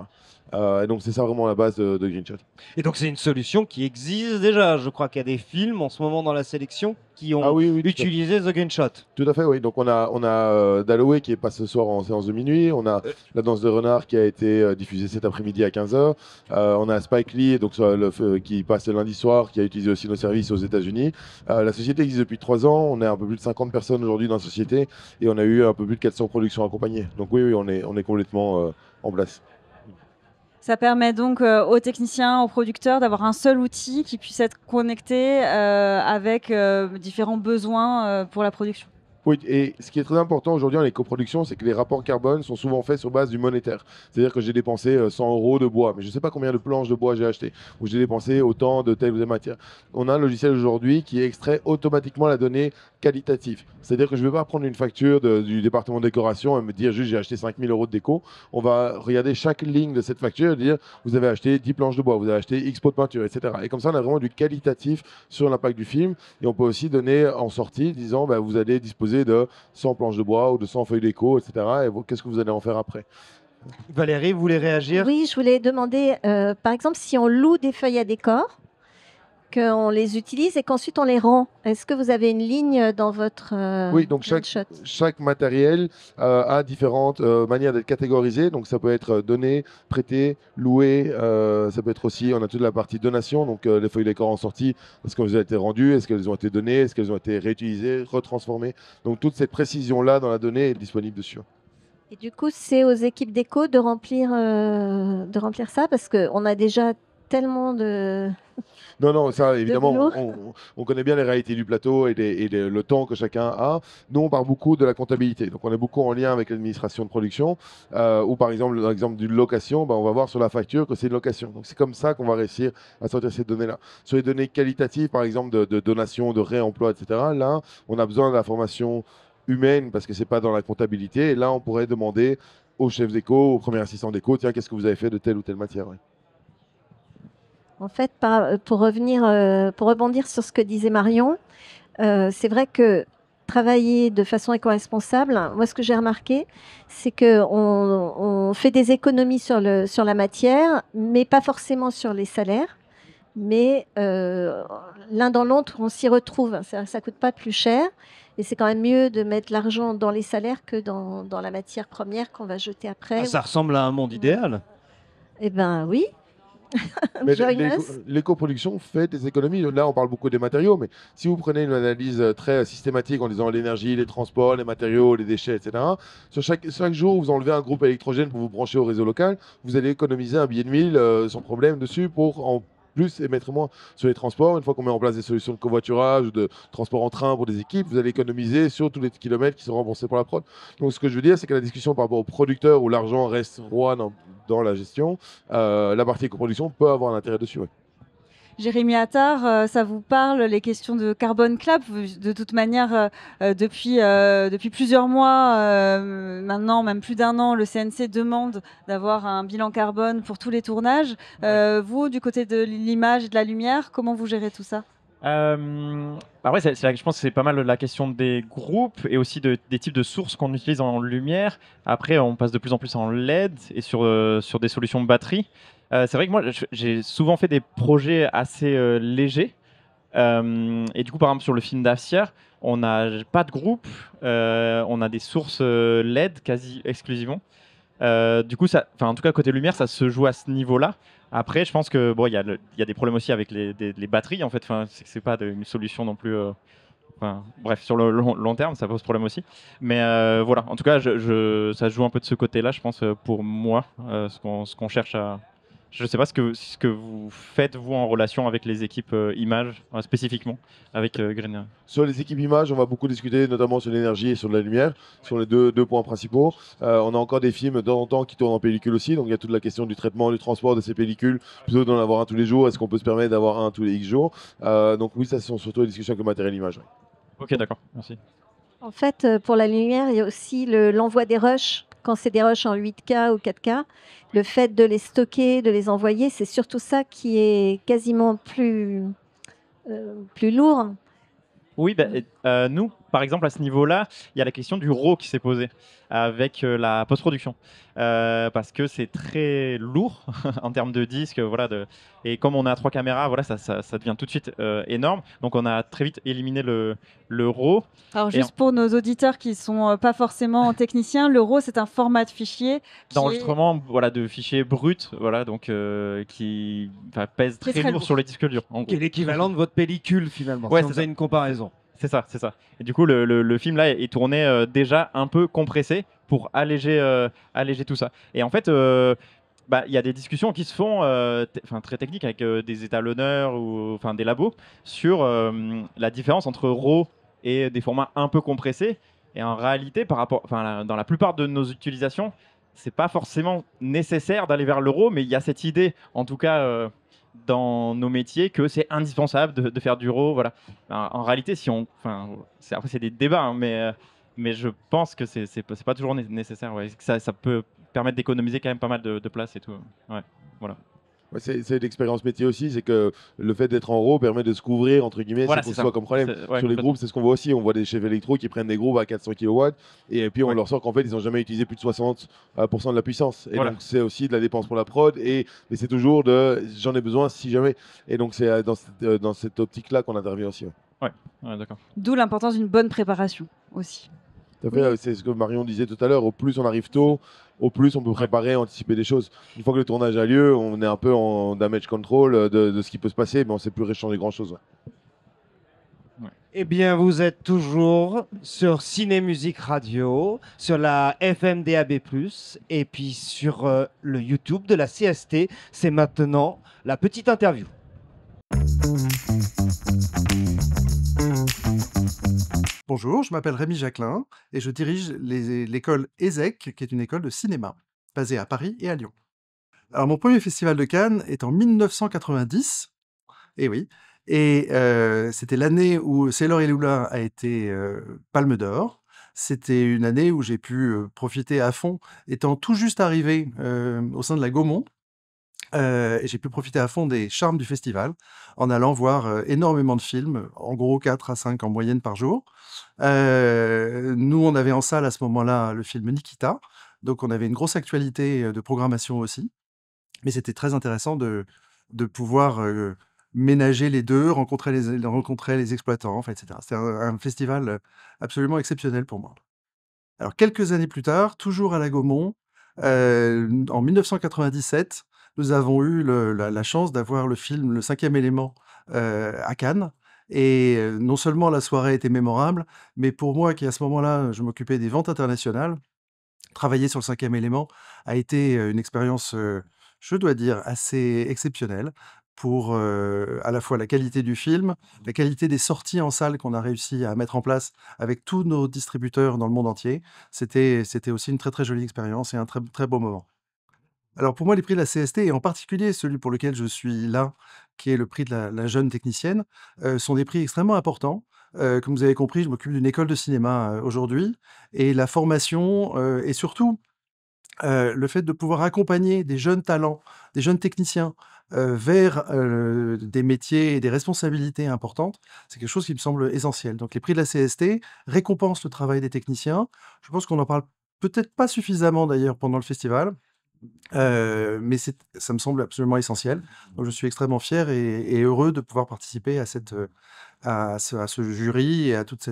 Et donc c'est ça vraiment la base de GreenShot. Et donc c'est une solution qui existe déjà. Je crois qu'il y a des films en ce moment dans la sélection qui ont utilisé The GreenShot. Tout à fait, oui. Donc on a Dalloway qui passe ce soir en séance de minuit. On a La Danse de Renard qui a été diffusée cet après-midi à 15h. On a Spike Lee donc, qui passe le lundi soir, qui a utilisé aussi nos services aux États-Unis. La société existe depuis 3 ans. On est un peu plus de 50 personnes aujourd'hui dans la société et on a eu un peu plus de 400 productions accompagnées. Donc oui, on est complètement en place. Ça permet donc aux techniciens, aux producteurs d'avoir un seul outil qui puisse être connecté avec différents besoins pour la production. Oui, et ce qui est très important aujourd'hui dans les coproductions, c'est que les rapports carbone sont souvent faits sur base du monétaire. C'est-à-dire que j'ai dépensé 100 € de bois, mais je ne sais pas combien de planches de bois j'ai acheté, ou j'ai dépensé autant de telle ou telle matière. On a un logiciel aujourd'hui qui extrait automatiquement la donnée qualitative. C'est-à-dire que je ne vais pas prendre une facture du département de décoration et me dire juste j'ai acheté 5 000 € de déco. On va regarder chaque ligne de cette facture et dire vous avez acheté 10 planches de bois, vous avez acheté X pots de peinture, etc. Et comme ça, on a vraiment du qualitatif sur l'impact du film. Et on peut aussi donner en sortie, disant vous allez disposer de 100 planches de bois ou de 100 feuilles d'éco, etc. Et qu'est-ce que vous allez en faire après? Valérie, vous voulez réagir? Oui, je voulais demander, par exemple, si on loue des feuilles à décor, qu'on les utilise et qu'ensuite on les rend. Est-ce que vous avez une ligne dans votre Oui, donc chaque matériel a différentes manières d'être catégorisé. Donc ça peut être donné, prêté, loué. Ça peut être aussi, on a toute la partie donation, donc les feuilles décor en sortie, est-ce qu'elles ont été rendues, est-ce qu'elles ont été données, est-ce qu'elles ont été réutilisées, retransformées. Donc toute cette précision-là dans la donnée est disponible dessus. Et du coup, c'est aux équipes d'éco de remplir ça parce qu'on a déjà tellement de... Non, ça évidemment, on connaît bien les réalités du plateau et le temps que chacun a. Nous, on parle beaucoup de la comptabilité. Donc, on est beaucoup en lien avec l'administration de production. Ou par exemple, dans l'exemple d'une location, on va voir sur la facture que c'est une location. Donc, c'est comme ça qu'on va réussir à sortir ces données-là. Sur les données qualitatives, par exemple, de donation, de réemploi, etc., là, on a besoin de la formation humaine parce que c'est pas dans la comptabilité. Et là, on pourrait demander aux chefs d'éco, aux premiers assistants d'éco, tiens, qu'est-ce que vous avez fait de telle ou telle matière, ouais. En fait, pour rebondir sur ce que disait Marion, c'est vrai que travailler de façon éco-responsable, moi, ce que j'ai remarqué, c'est qu'on fait des économies sur la matière, mais pas forcément sur les salaires. Mais l'un dans l'autre, on s'y retrouve. Ça ne coûte pas plus cher. Et c'est quand même mieux de mettre l'argent dans les salaires que dans la matière première qu'on va jeter après. Ah, ça ressemble à un monde idéal. Eh bien, oui. Mais l'éco-production fait des économies. Là, on parle beaucoup des matériaux, mais si vous prenez une analyse très systématique en disant l'énergie, les transports, les matériaux, les déchets, etc., sur chaque jour, vous enlevez un groupe électrogène pour vous brancher au réseau local, vous allez économiser un billet de 1000 sans problème dessus pour en plus émettre moins sur les transports. Une fois qu'on met en place des solutions de covoiturage ou de transport en train pour des équipes, vous allez économiser sur tous les kilomètres qui sont remboursés pour la prod. Donc ce que je veux dire, c'est que la discussion par rapport aux producteurs où l'argent reste roi dans la gestion, la partie coproduction peut avoir un intérêt dessus. Ouais. Jérémy Attard, ça vous parle, les questions de Carbon Clap? De toute manière, depuis plusieurs mois, maintenant même plus d'1 an, le CNC demande d'avoir un bilan carbone pour tous les tournages. Vous, du côté de l'image et de la lumière, comment vous gérez tout ça? Ouais, je pense que c'est pas mal la question des groupes et aussi des types de sources qu'on utilise en lumière. Après, on passe de plus en plus en LED et sur des solutions batterie. C'est vrai que moi, j'ai souvent fait des projets assez légers. Et du coup, par exemple, sur le film d'Afsière, on n'a pas de groupe, on a des sources LED quasi exclusivement. Du coup, en tout cas, côté lumière, ça se joue à ce niveau-là. Après, je pense que bon, il y a des problèmes aussi avec les batteries. En fait, c'est pas une solution non plus. Bref, sur le long terme, ça pose problème aussi. Mais voilà, en tout cas, ça se joue un peu de ce côté-là, je pense, pour moi, ce qu'on cherche à. Je ne sais pas ce que vous faites, vous, en relation avec les équipes images, spécifiquement, avec Green. Sur les équipes images, on va beaucoup discuter, notamment sur l'énergie et sur la lumière, sur les deux points principaux. On a encore des films de temps en temps qui tournent en pellicule aussi, donc il y a toute la question du traitement, du transport de ces pellicules, plutôt d'en avoir un tous les jours, est-ce qu'on peut se permettre d'avoir un tous les X jours. Donc oui, ça, ce sont surtout les discussions avec le matériel image. Ouais. Ok, d'accord, merci. En fait, pour la lumière, il y a aussi l'envoi des rushs. Quand c'est des rushs en 8K ou 4K, le fait de les stocker, de les envoyer, c'est surtout ça qui est quasiment plus lourd. Oui, nous, par exemple, à ce niveau-là, il y a la question du RAW qui s'est posée avec la post-production. Parce que c'est très lourd en termes de disques. Voilà, et comme on a 3 caméras, voilà, ça devient tout de suite énorme. Donc on a très vite éliminé le RAW. Alors Et juste pour nos auditeurs qui sont pas forcément techniciens, le RAW c'est un format de fichier qui est d'enregistrement, voilà, de fichiers bruts, voilà, donc qui pèse Qui est très très lourd lourd. sur les disques durs. En Qui est gros. l'équivalent de votre pellicule finalement, Ouais, si on c'est faisait ça. une comparaison. C'est ça, c'est ça. Et du coup, le film là est tourné déjà un peu compressé pour alléger tout ça. Et en fait, il y a des discussions qui se font, très techniques avec des étalonneurs ou des labos sur la différence entre RAW et des formats un peu compressés. Et en réalité, dans la plupart de nos utilisations, c'est pas forcément nécessaire d'aller vers le RAW, mais il y a cette idée, en tout cas. Dans nos métiers, que c'est indispensable de faire du RAW, voilà. En réalité, après c'est des débats, hein, mais je pense que c'est pas toujours nécessaire, ouais. Que ça peut permettre d'économiser quand même pas mal de place et tout. Ouais, voilà. Ouais, c'est l'expérience métier aussi, c'est que le fait d'être en RAW permet de se couvrir, entre guillemets, Voilà, c'est c'est pour ça. ça comme problème. Ouais, Sur les complètement. groupes, c'est ce qu'on voit aussi. On voit des chefs électro qui prennent des groupes à 400 kW et puis on Ouais. leur sort qu'en fait, ils n'ont jamais utilisé plus de 60% de la puissance. Et Voilà. donc, c'est aussi de la dépense pour la prod. Mais c'est toujours j'en ai besoin si jamais. Et donc, c'est dans cette optique-là qu'on intervient aussi. Ouais. Ouais, d'accord. D'où l'importance d'une bonne préparation aussi. Tout à fait, Oui. c'est ce que Marion disait tout à l'heure. Au plus on arrive tôt, au plus on peut préparer, anticiper des choses. Une fois que le tournage a lieu, on est un peu en damage control de ce qui peut se passer, mais on ne sait plus réchanger grand-chose. Ouais. Eh bien, vous êtes toujours sur Ciné Musique Radio, sur la FM DAB+, et puis sur le YouTube de la CST. C'est maintenant la petite interview. Bonjour, je m'appelle Rémi Jacquelin et je dirige l'école ESEC, qui est une école de cinéma, basée à Paris et à Lyon. Alors, mon premier festival de Cannes est en 1990, et oui, et c'était l'année où Sailor et Lula a été Palme d'Or. C'était une année où j'ai pu profiter à fond, étant tout juste arrivé au sein de la Gaumont. Et j'ai pu profiter à fond des charmes du festival en allant voir énormément de films, en gros 4 à 5 en moyenne par jour. Nous, on avait en salle à ce moment-là le film Nikita, donc on avait une grosse actualité de programmation aussi. Mais c'était très intéressant de pouvoir ménager les deux, rencontrer les exploitants, etc. C'était un festival absolument exceptionnel pour moi. Alors, quelques années plus tard, toujours à la Gaumont, en 1997, nous avons eu la chance d'avoir le film Le Cinquième élément à Cannes. Et non seulement la soirée était mémorable, mais pour moi, qui à ce moment-là, je m'occupais des ventes internationales, travailler sur Le Cinquième élément a été une expérience, je dois dire, assez exceptionnelle pour à la fois la qualité du film, la qualité des sorties en salle qu'on a réussi à mettre en place avec tous nos distributeurs dans le monde entier. C'était aussi une très, très jolie expérience et un très, très beau moment. Alors pour moi, les prix de la CST, et en particulier celui pour lequel je suis là, qui est le prix de la jeune technicienne, sont des prix extrêmement importants. Comme vous avez compris, je m'occupe d'une école de cinéma aujourd'hui, et la formation et surtout le fait de pouvoir accompagner des jeunes talents, des jeunes techniciens vers des métiers et des responsabilités importantes, c'est quelque chose qui me semble essentiel. Donc les prix de la CST récompensent le travail des techniciens. Je pense qu'on n'en parle peut-être pas suffisamment d'ailleurs pendant le festival. Mais ça me semble absolument essentiel. Donc je suis extrêmement fier et heureux de pouvoir participer à ce jury et à toutes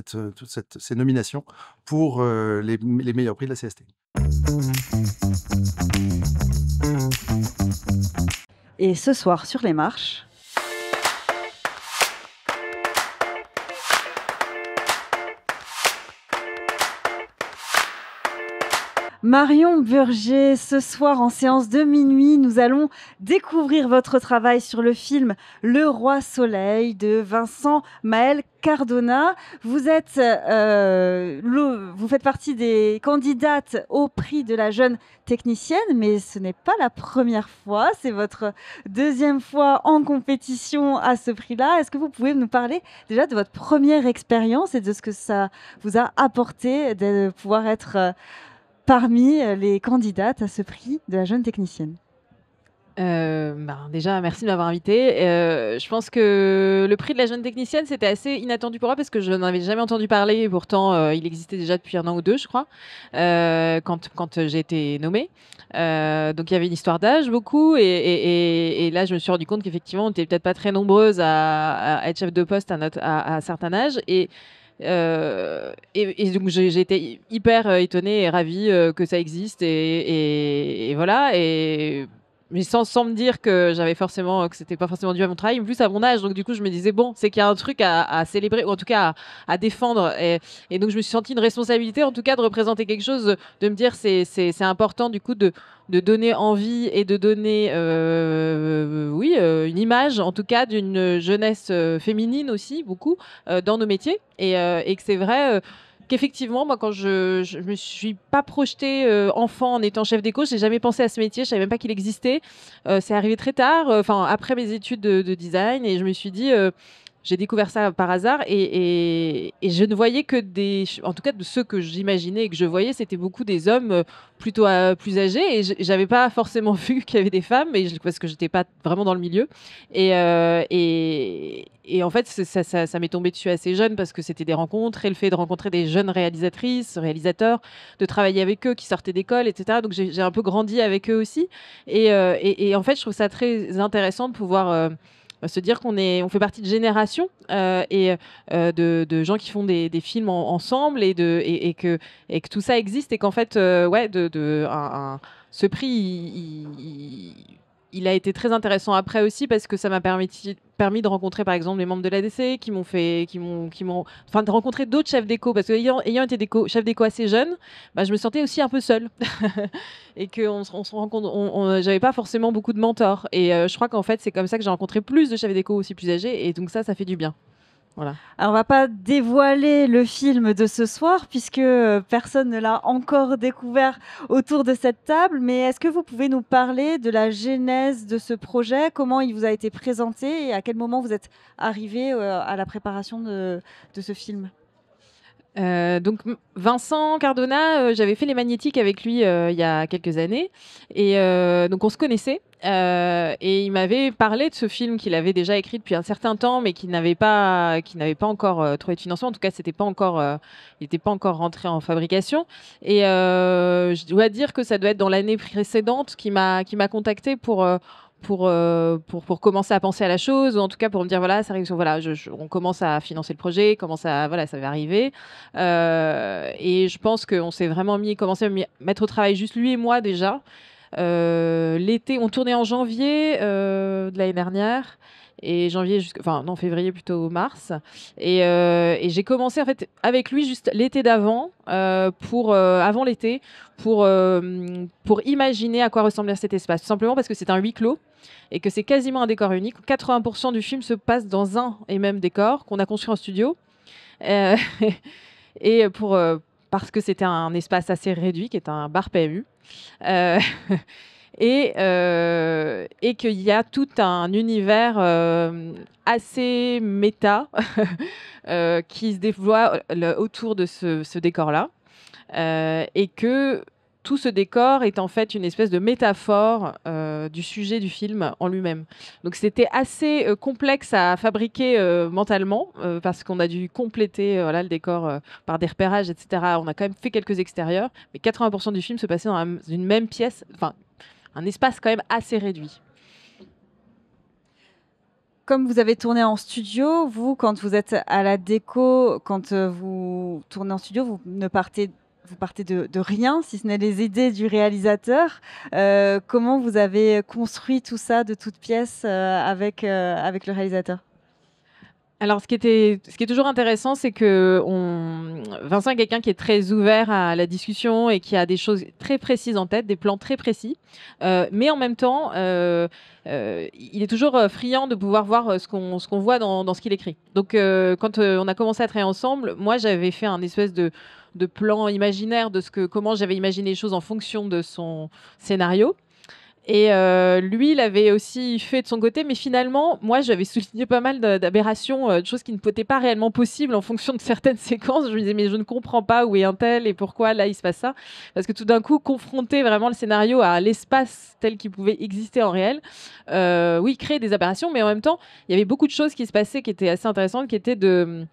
ces nominations pour les meilleurs prix de la CST. Et ce soir sur les marches, Marion Burger, ce soir en séance de minuit, nous allons découvrir votre travail sur le film Le Roi Soleil de Vincent Maël Cardona. Vous faites partie des candidates au prix de la jeune technicienne, mais ce n'est pas la première fois, c'est votre deuxième fois en compétition à ce prix-là. Est-ce que vous pouvez nous parler déjà de votre première expérience et de ce que ça vous a apporté de pouvoir être parmi les candidates à ce prix de la jeune technicienne? Déjà, merci de m'avoir invitée. Je pense que le prix de la jeune technicienne, c'était assez inattendu pour moi parce que je n'en avais jamais entendu parler. Et pourtant, il existait déjà depuis 1 an ou 2, je crois, quand j'ai été nommée. Donc, il y avait une histoire d'âge beaucoup. Et là, je me suis rendu compte qu'effectivement, on n'était peut-être pas très nombreuses à être chef de poste à un certain âge. Et donc j'ai été hyper étonnée et ravie que ça existe et voilà mais sans me dire que c'était pas forcément dû à mon travail, mais plus à mon âge. Donc du coup, je me disais bon, c'est qu'il y a un truc à célébrer ou en tout cas à défendre. Et donc je me suis sentie une responsabilité, en tout cas, de représenter quelque chose, de me dire c'est important du coup de donner envie et de donner une image, en tout cas, d'une jeunesse féminine aussi beaucoup dans nos métiers et que c'est vrai. Qu'effectivement, moi, quand je me suis pas projetée enfant en étant chef d'éco, j'ai jamais pensé à ce métier, je savais même pas qu'il existait. C'est arrivé très tard, après mes études de design, et je me suis dit, j'ai découvert ça par hasard, et je ne voyais que en tout cas de ceux que j'imaginais et que je voyais, c'était beaucoup des hommes plutôt plus âgés, et j'avais pas forcément vu qu'il y avait des femmes, parce que j'étais pas vraiment dans le milieu, et en fait, ça m'est tombé dessus assez jeune parce que c'était des rencontres et le fait de rencontrer des jeunes réalisatrices, réalisateurs, de travailler avec eux qui sortaient d'école, etc. Donc j'ai un peu grandi avec eux aussi. Et en fait, je trouve ça très intéressant de pouvoir se dire qu'on fait partie de générations de gens qui font des films ensemble et que tout ça existe et qu'en fait, ce prix, il a été très intéressant après aussi parce que ça m'a permis de rencontrer par exemple les membres de l'ADC de rencontrer d'autres chefs d'éco parce que ayant été chef d'éco assez jeune, je me sentais aussi un peu seule et que se rend compte, j'avais pas forcément beaucoup de mentors et je crois qu'en fait c'est comme ça que j'ai rencontré plus de chefs d'éco aussi plus âgés et donc ça fait du bien. Voilà. Alors, on va pas dévoiler le film de ce soir puisque personne ne l'a encore découvert autour de cette table, mais est-ce que vous pouvez nous parler de la genèse de ce projet, comment il vous a été présenté et à quel moment vous êtes arrivé à la préparation de ce film? Donc Vincent Cardona, j'avais fait les magnétiques avec lui il y a quelques années et donc on se connaissait et il m'avait parlé de ce film qu'il avait déjà écrit depuis un certain temps mais qui n'avait pas encore trouvé de financement. En tout cas, il n'était pas encore rentré en fabrication et je dois dire que ça doit être dans l'année précédente qu'il m'a contacté pour commencer à penser à la chose, ou en tout cas pour me dire voilà, ça arrive, voilà, on commence à financer le projet, ça va arriver. Et je pense qu'on s'est vraiment commencé à mettre au travail juste lui et moi déjà. L'été, on tournait en janvier de l'année dernière. Et février plutôt mars. Et j'ai commencé en fait avec lui juste l'été d'avant, avant l'été, pour imaginer à quoi ressemblait cet espace. Tout simplement parce que c'est un huis clos et que c'est quasiment un décor unique. 80% du film se passe dans un et même décor qu'on a construit en studio. Et parce que c'était un espace assez réduit, qui est un bar PMU. Et qu'il y a tout un univers assez méta qui se déploie autour de ce décor-là. Et que tout ce décor est en fait une espèce de métaphore du sujet du film en lui-même. Donc c'était assez complexe à fabriquer mentalement parce qu'on a dû compléter le décor par des repérages, etc. On a quand même fait quelques extérieurs, mais 80% du film se passait dans une même pièce, un espace quand même assez réduit. Comme vous avez tourné en studio, vous, quand vous êtes à la déco, quand vous tournez en studio, vous partez de rien, si ce n'est les idées du réalisateur. Comment vous avez construit tout ça de toutes pièces avec le réalisateur ? Alors, ce qui est toujours intéressant, c'est que Vincent est quelqu'un qui est très ouvert à la discussion et qui a des choses très précises en tête, des plans très précis. Mais en même temps, il est toujours friand de pouvoir voir ce qu'on voit dans ce qu'il écrit. Donc, quand on a commencé à travailler ensemble, moi, j'avais fait un espèce de plan imaginaire de comment j'avais imaginé les choses en fonction de son scénario. Et lui, il avait aussi fait de son côté, mais finalement, moi, j'avais souligné pas mal d'aberrations, de choses qui ne étaient pas réellement possibles en fonction de certaines séquences. Je me disais, mais je ne comprends pas où est un tel et pourquoi là il se passe ça. Parce que tout d'un coup, confronter vraiment le scénario à l'espace tel qu'il pouvait exister en réel, oui, créer des aberrations, mais en même temps, il y avait beaucoup de choses qui se passaient qui étaient assez intéressantes, qui étaient il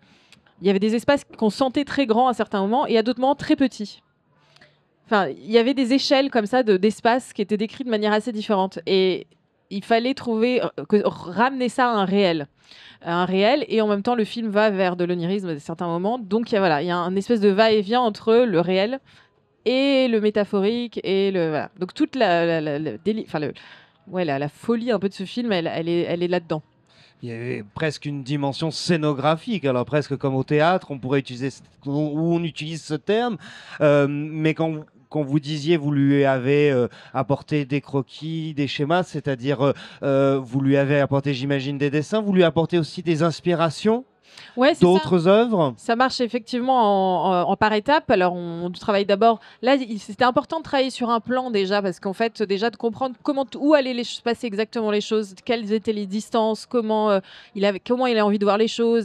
y avait des espaces qu'on sentait très grands à certains moments et à d'autres moments très petits. Enfin, il y avait des échelles comme ça d'espace qui étaient décrites de manière assez différente. Et il fallait ramener ça à un réel. Et en même temps, le film va vers de l'onirisme à certains moments. Donc, il y a un espèce de va-et-vient entre le réel et le métaphorique. Voilà. Donc, toute la folie un peu de ce film, elle est là-dedans. Il y avait presque une dimension scénographique, alors presque comme au théâtre, on pourrait utiliser, où on utilise ce terme, mais quand vous disiez, vous lui avez apporté des croquis, des schémas, c'est-à-dire vous lui avez apporté, j'imagine, des dessins, vous lui apportez aussi des inspirations d'autres œuvres. Ça marche effectivement en par étapes. Alors, on travaille d'abord. Là, c'était important de travailler sur un plan déjà, parce qu'en fait, déjà de comprendre où allaient se passer exactement les choses, quelles étaient les distances, comment il a envie de voir les choses,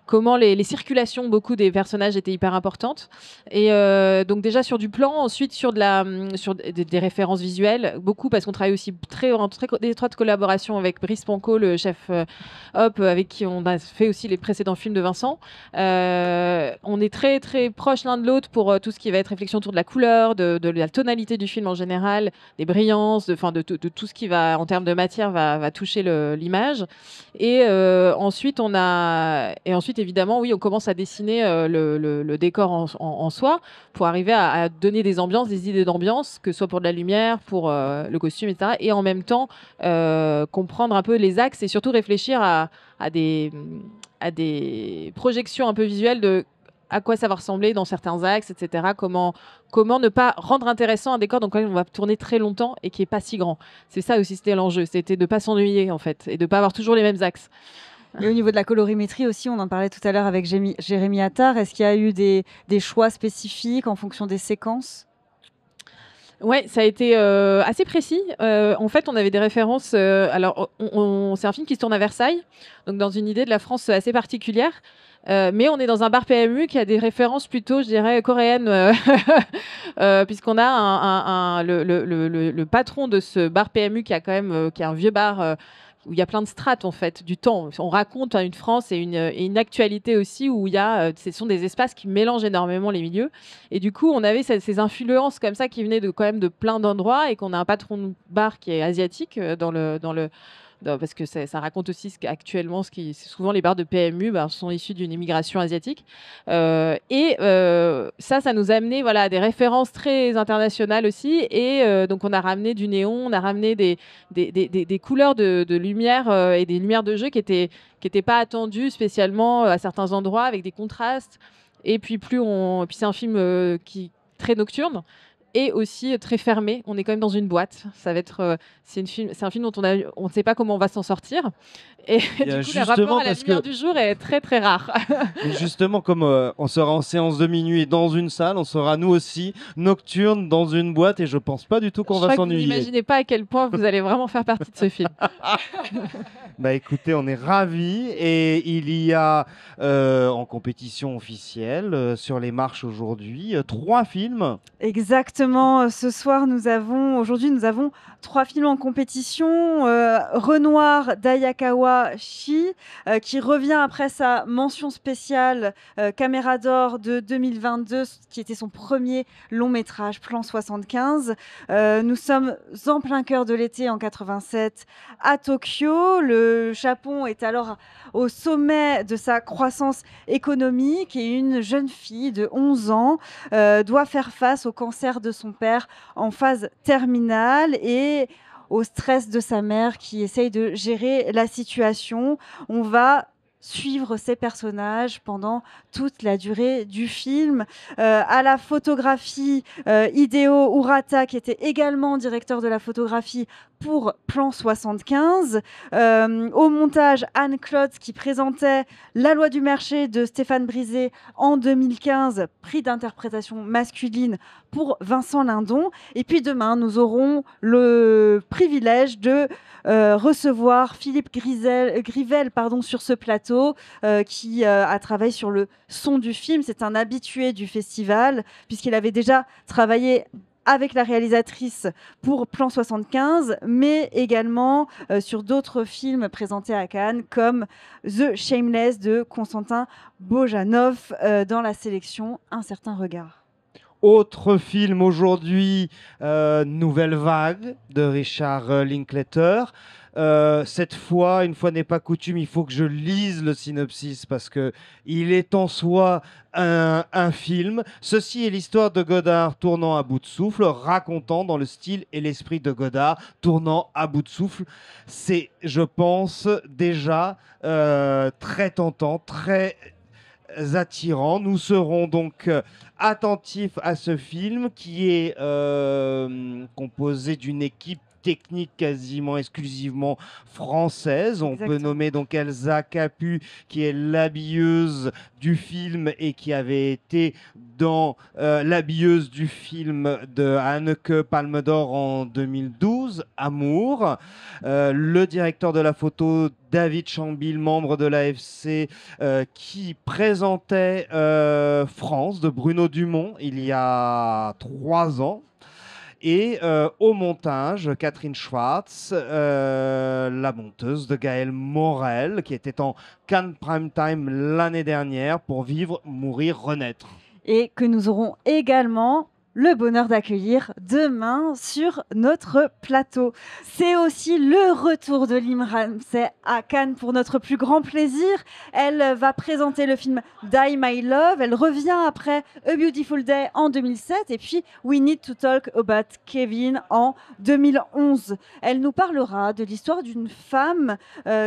comment les circulations, beaucoup des personnages étaient hyper importantes. Et donc déjà sur du plan, ensuite sur des références visuelles, beaucoup parce qu'on travaille aussi en très étroite collaboration avec Brice Panco, le chef Hop, avec qui on a fait aussi les précédents films de Vincent. On est très très proches l'un de l'autre pour tout ce qui va être réflexion autour de la couleur, de la tonalité du film en général, des brillances, de tout ce qui va en termes de matière va toucher l'image. Et ensuite évidemment, oui, on commence à dessiner le décor en soi pour arriver à donner des ambiances, des idées d'ambiance, que ce soit pour de la lumière, pour le costume, etc. Et en même temps, comprendre un peu les axes et surtout réfléchir à des projections un peu visuelles de à quoi ça va ressembler dans certains axes, etc. Comment ne pas rendre intéressant un décor dans lequel on va tourner très longtemps et qui n'est pas si grand. C'est ça aussi, c'était l'enjeu. C'était de ne pas s'ennuyer, en fait, et de ne pas avoir toujours les mêmes axes. Et au niveau de la colorimétrie aussi, on en parlait tout à l'heure avec Jérémy Attard. Est-ce qu'il y a eu des choix spécifiques en fonction des séquences ? Ouais, ça a été assez précis. En fait, on avait des références. Alors, c'est un film qui se tourne à Versailles, donc dans une idée de la France assez particulière. Mais on est dans un bar PMU qui a des références plutôt, je dirais, coréennes, puisqu'on a le patron de ce bar PMU qui a quand même qui est un vieux bar. Où il y a plein de strates en fait du temps. On raconte une France et une actualité aussi où ce sont des espaces qui mélangent énormément les milieux. Et du coup, on avait ces influences comme ça qui venaient quand même de plein d'endroits et qu'on a un patron de bar qui est asiatique parce que ça raconte aussi qu'actuellement, souvent les bars de PMU sont issus d'une immigration asiatique. Ça nous a amené à des références très internationales aussi. Et donc, on a ramené du néon, on a ramené des couleurs de lumière et des lumières de jeu qui étaient pas attendues spécialement à certains endroits, avec des contrastes. Et puis, c'est un film qui très nocturne. Et aussi très fermé. On est quand même dans une boîte. Ça va être, c'est un film dont on ne sait pas comment on va s'en sortir. Et du coup, le rapport à la lumière du jour est très très rare. Et justement, comme on sera en séance de minuit dans une salle, on sera nous aussi nocturne dans une boîte. Et je pense pas du tout qu'on va s'ennuyer. Vous n'imaginez pas à quel point vous allez vraiment faire partie de ce film. Bah écoutez, on est ravis. Et il y a en compétition officielle sur les marches aujourd'hui 3 films. Exactement. Aujourd'hui, nous avons 3 films en compétition. Renoir d'Ayakawa Shi, qui revient après sa mention spéciale Caméra d'or de 2022, qui était son premier long métrage, Plan 75. Nous sommes en plein cœur de l'été en 87 à Tokyo. Le Japon est alors au sommet de sa croissance économique et une jeune fille de 11 ans doit faire face au cancer de son père en phase terminale et au stress de sa mère qui essaye de gérer la situation. On va suivre ces personnages pendant toute la durée du film. À la photographie, Hideo Urata, qui était également directeur de la photographie pour Plan 75. Au montage, Anne Klotz, qui présentait La loi du marché de Stéphane Brisé en 2015, prix d'interprétation masculine pour Vincent Lindon. Et puis demain, nous aurons le privilège de recevoir Philippe Grivel sur ce plateau, qui a travaillé sur le son du film. C'est un habitué du festival, puisqu'il avait déjà travaillé avec la réalisatrice pour Plan 75, mais également sur d'autres films présentés à Cannes, comme The Shameless de Konstantin Bojanov, dans la sélection Un certain regard. Autre film aujourd'hui, Nouvelle Vague de Richard Linklater. Cette fois, une fois n'est pas coutume, il faut que je lise le synopsis parce que il est en soi un film. Ceci est l'histoire de Godard tournant à bout de souffle, racontant dans le style et l'esprit de Godard tournant à bout de souffle. C'est, je pense, déjà très tentant, très attirant. Nous serons donc attentifs à ce film qui est composé d'une équipe technique quasiment exclusivement française. On peut nommer donc Elsa Capu, qui est l'habilleuse du film et qui avait été dans l'habilleuse du film de Anneke Palme d'Or en 2012, Amour. Le directeur de la photo, David Chambil, membre de l'AFC, qui présentait France de Bruno Dumont il y a 3 ans. Et au montage, Catherine Schwartz, la monteuse de Gaël Morel, qui était en Cannes Prime Time l'année dernière pour Vivre, Mourir, Renaître. Et que nous aurons également le bonheur d'accueillir demain sur notre plateau. C'est aussi le retour de Lim Ramsey à Cannes pour notre plus grand plaisir. Elle va présenter le film Die My Love. Elle revient après A Beautiful Day en 2007 et puis We Need to Talk About Kevin en 2011. Elle nous parlera de l'histoire d'une femme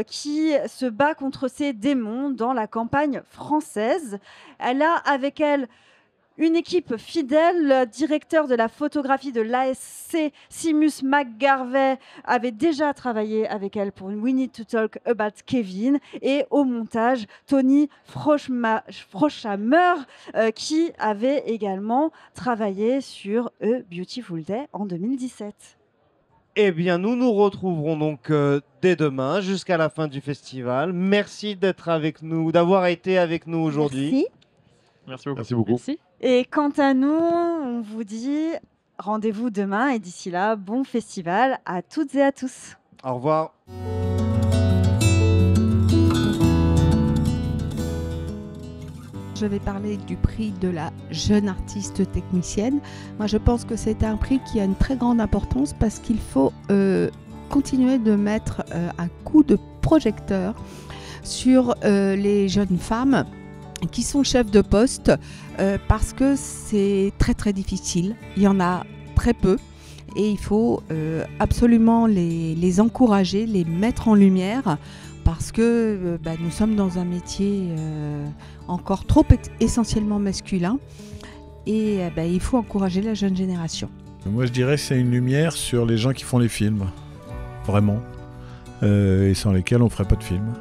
qui se bat contre ses démons dans la campagne française. Elle a avec elle une équipe fidèle. Le directeur de la photographie de l'ASC, Seamus McGarvey, avait déjà travaillé avec elle pour We Need to Talk About Kevin. Et au montage, Tony Froschhammer, qui avait également travaillé sur A Beautiful Day en 2017. Eh bien, nous nous retrouverons donc dès demain jusqu'à la fin du festival. Merci d'être avec nous, d'avoir été avec nous aujourd'hui. Merci beaucoup. Merci beaucoup. Merci. Et quant à nous, on vous dit rendez-vous demain et d'ici là, bon festival à toutes et à tous. Au revoir. Je vais parler du prix de la jeune artiste technicienne. Moi, je pense que c'est un prix qui a une très grande importance parce qu'il faut continuer de mettre un coup de projecteur sur les jeunes femmes qui sont chefs de poste parce que c'est très très difficile. Il y en a très peu et il faut absolument les encourager, les mettre en lumière parce que nous sommes dans un métier encore trop essentiellement masculin et il faut encourager la jeune génération. Moi je dirais que c'est une lumière sur les gens qui font les films, vraiment, et sans lesquels on ne ferait pas de film.